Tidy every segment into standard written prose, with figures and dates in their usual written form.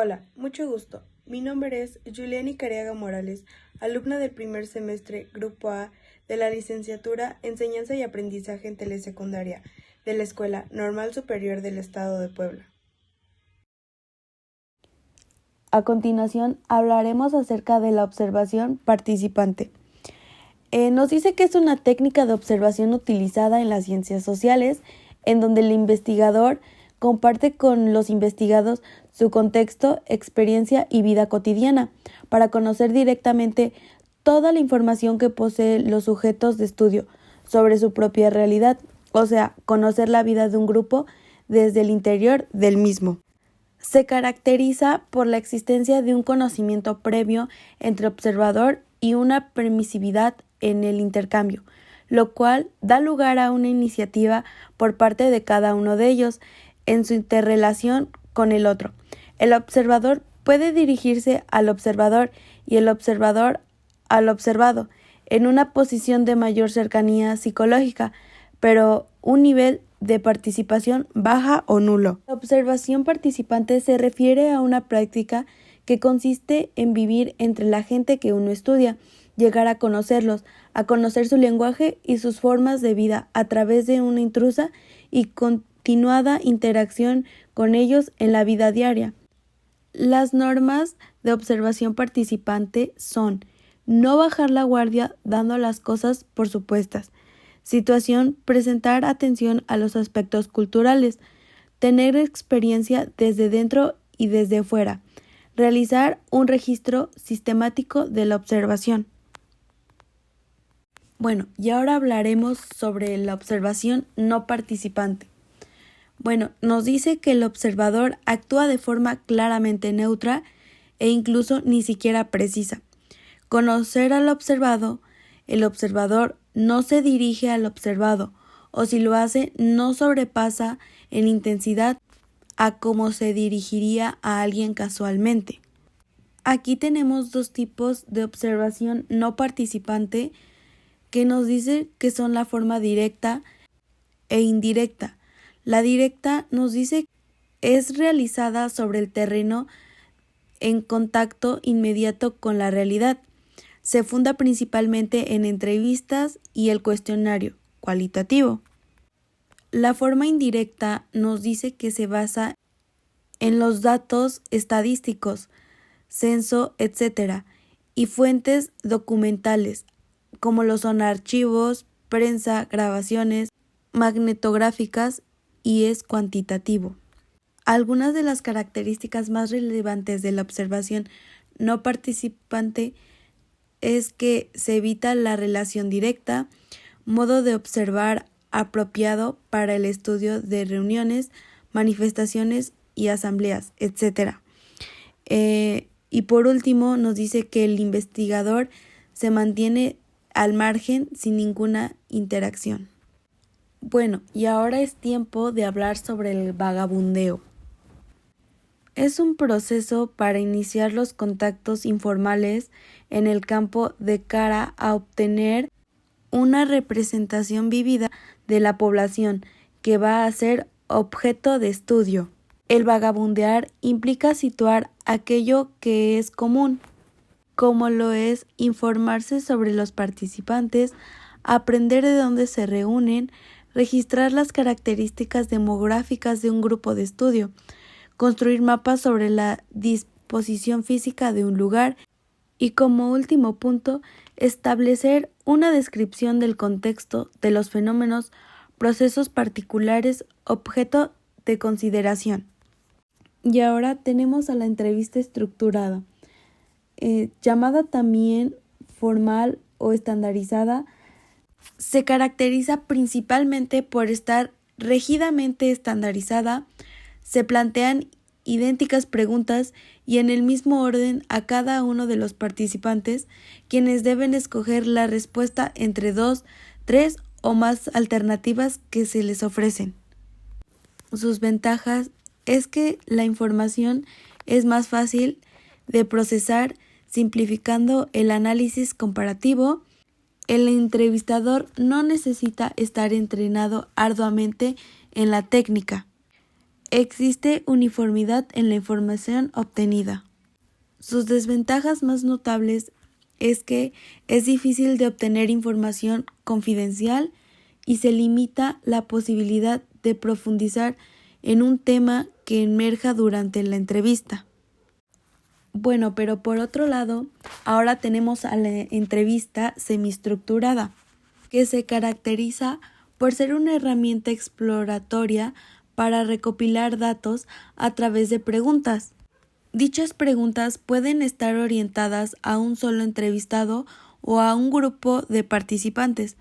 Hola, mucho gusto. Mi nombre es Juliani Cariaga Morales, alumna del primer semestre Grupo A de la licenciatura Enseñanza y Aprendizaje en Telesecundaria de la Escuela Normal Superior del Estado de Puebla. A continuación, hablaremos acerca de la observación participante. Nos dice que es una técnica de observación utilizada en las ciencias sociales, en donde el investigador comparte con los investigados su contexto, experiencia y vida cotidiana, para conocer directamente toda la información que poseen los sujetos de estudio sobre su propia realidad, o sea, conocer la vida de un grupo desde el interior del mismo. Se caracteriza por la existencia de un conocimiento previo entre observador y una permisividad en el intercambio, lo cual da lugar a una iniciativa por parte de cada uno de ellos en su interrelación con el otro. El observador puede dirigirse al observador y el observador al observado, en una posición de mayor cercanía psicológica, pero un nivel de participación baja o nulo. La observación participante se refiere a una práctica que consiste en vivir entre la gente que uno estudia, llegar a conocerlos, a conocer su lenguaje y sus formas de vida a través de una intrusa y continuada interacción con ellos en la vida diaria. Las normas de observación participante son: no bajar la guardia dando las cosas por supuestas. Situación: presentar atención a los aspectos culturales. Tener experiencia desde dentro y desde fuera. Realizar un registro sistemático de la observación. Bueno, y ahora hablaremos sobre la observación no participante. Bueno, nos dice que el observador actúa de forma claramente neutra e incluso ni siquiera precisa. Conocer al observado, el observador no se dirige al observado, o si lo hace, no sobrepasa en intensidad a cómo se dirigiría a alguien casualmente. Aquí tenemos dos tipos de observación no participante que nos dice que son la forma directa e indirecta. La directa nos dice que es realizada sobre el terreno en contacto inmediato con la realidad. Se funda principalmente en entrevistas y el cuestionario cualitativo. La forma indirecta nos dice que se basa en los datos estadísticos, censo, etc., y fuentes documentales, como lo son archivos, prensa, grabaciones magnetográficas, y es cuantitativo. Algunas de las características más relevantes de la observación no participante es que se evita la relación directa, modo de observar apropiado para el estudio de reuniones, manifestaciones y asambleas, etc. Y por último nos dice que el investigador se mantiene al margen sin ninguna interacción. Bueno, y ahora es tiempo de hablar sobre el vagabundeo. Es un proceso para iniciar los contactos informales en el campo de cara a obtener una representación vívida de la población que va a ser objeto de estudio. El vagabundear implica situar aquello que es común, como lo es informarse sobre los participantes, aprender de dónde se reúnen, registrar las características demográficas de un grupo de estudio, construir mapas sobre la disposición física de un lugar y, como último punto, establecer una descripción del contexto de los fenómenos, procesos particulares, objeto de consideración. Y ahora tenemos a la entrevista estructurada, llamada también formal o estandarizada. Se caracteriza principalmente por estar rígidamente estandarizada. Se plantean idénticas preguntas y en el mismo orden a cada uno de los participantes, quienes deben escoger la respuesta entre 2, 3 o más alternativas que se les ofrecen. Sus ventajas es que la información es más fácil de procesar, simplificando el análisis comparativo. El entrevistador no necesita estar entrenado arduamente en la técnica. Existe uniformidad en la información obtenida. Sus desventajas más notables es que es difícil de obtener información confidencial y se limita la posibilidad de profundizar en un tema que emerja durante la entrevista. Bueno, pero por otro lado, ahora tenemos a la entrevista semiestructurada, que se caracteriza por ser una herramienta exploratoria para recopilar datos a través de preguntas. Dichas preguntas pueden estar orientadas a un solo entrevistado o a un grupo de participantes.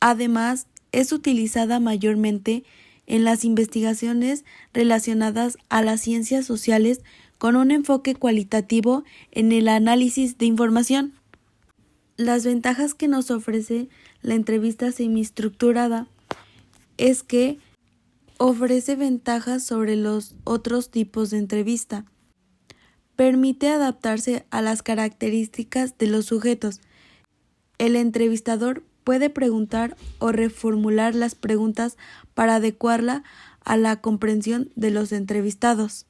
Además, es utilizada mayormente en las investigaciones relacionadas a las ciencias sociales con un enfoque cualitativo en el análisis de información. Las ventajas que nos ofrece la entrevista semiestructurada es que ofrece ventajas sobre los otros tipos de entrevista. Permite adaptarse a las características de los sujetos. El entrevistador puede preguntar o reformular las preguntas para adecuarla a la comprensión de los entrevistados.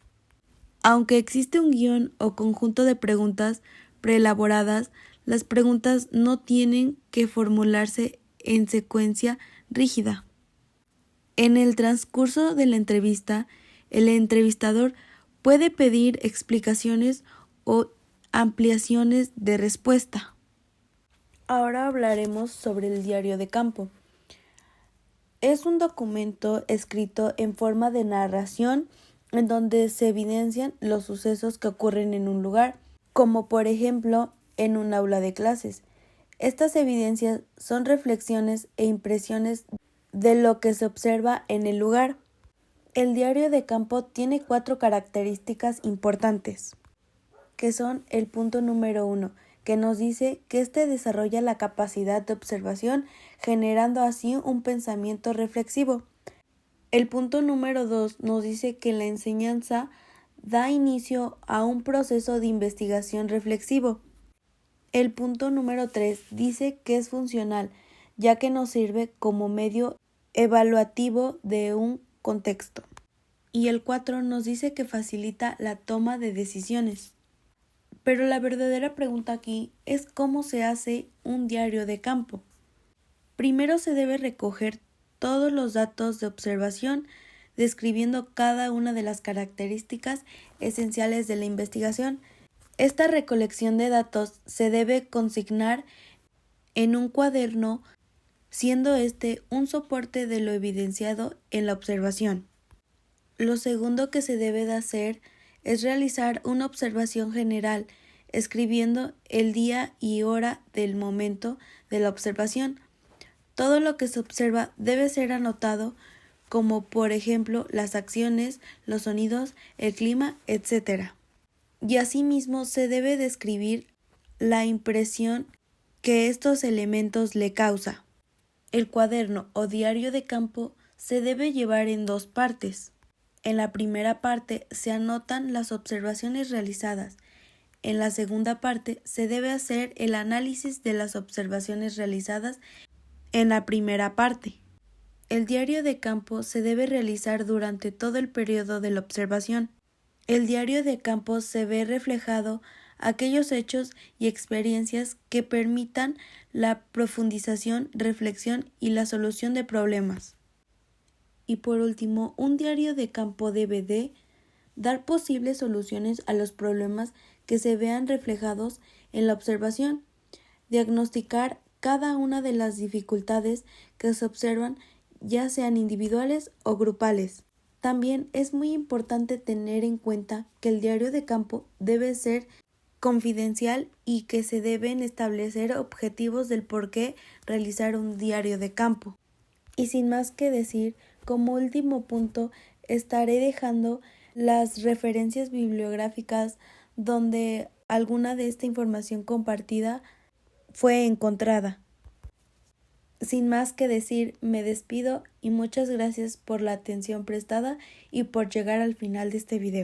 Aunque existe un guión o conjunto de preguntas preelaboradas, las preguntas no tienen que formularse en secuencia rígida. En el transcurso de la entrevista, el entrevistador puede pedir explicaciones o ampliaciones de respuesta. Ahora hablaremos sobre el diario de campo. Es un documento escrito en forma de narración en donde se evidencian los sucesos que ocurren en un lugar, como por ejemplo en un aula de clases. Estas evidencias son reflexiones e impresiones de lo que se observa en el lugar. El diario de campo tiene 4 características importantes, que son el punto número 1, que nos dice que éste desarrolla la capacidad de observación, generando así un pensamiento reflexivo. El punto número 2 nos dice que la enseñanza da inicio a un proceso de investigación reflexivo. El punto número 3 dice que es funcional, ya que nos sirve como medio evaluativo de un contexto. Y el 4 nos dice que facilita la toma de decisiones. Pero la verdadera pregunta aquí es cómo se hace un diario de campo. Primero se debe recoger todos los datos de observación, describiendo cada una de las características esenciales de la investigación. Esta recolección de datos se debe consignar en un cuaderno, siendo este un soporte de lo evidenciado en la observación. Lo segundo que se debe de hacer es realizar una observación general, escribiendo el día y hora del momento de la observación. Todo lo que se observa debe ser anotado, como por ejemplo las acciones, los sonidos, el clima, etc. Y asimismo se debe describir la impresión que estos elementos le causa. El cuaderno o diario de campo se debe llevar en 2 partes. En la primera parte se anotan las observaciones realizadas. En la segunda parte se debe hacer el análisis de las observaciones realizadas en la primera parte. El diario de campo se debe realizar durante todo el periodo de la observación. El diario de campo se ve reflejado aquellos hechos y experiencias que permitan la profundización, reflexión y la solución de problemas. Y por último, un diario de campo debe de dar posibles soluciones a los problemas que se vean reflejados en la observación, diagnosticar cada una de las dificultades que se observan, ya sean individuales o grupales. También es muy importante tener en cuenta que el diario de campo debe ser confidencial y que se deben establecer objetivos del por qué realizar un diario de campo. Y sin más que decir, como último punto, estaré dejando las referencias bibliográficas donde alguna de esta información compartida fue encontrada. Sin más que decir, me despido y muchas gracias por la atención prestada y por llegar al final de este video.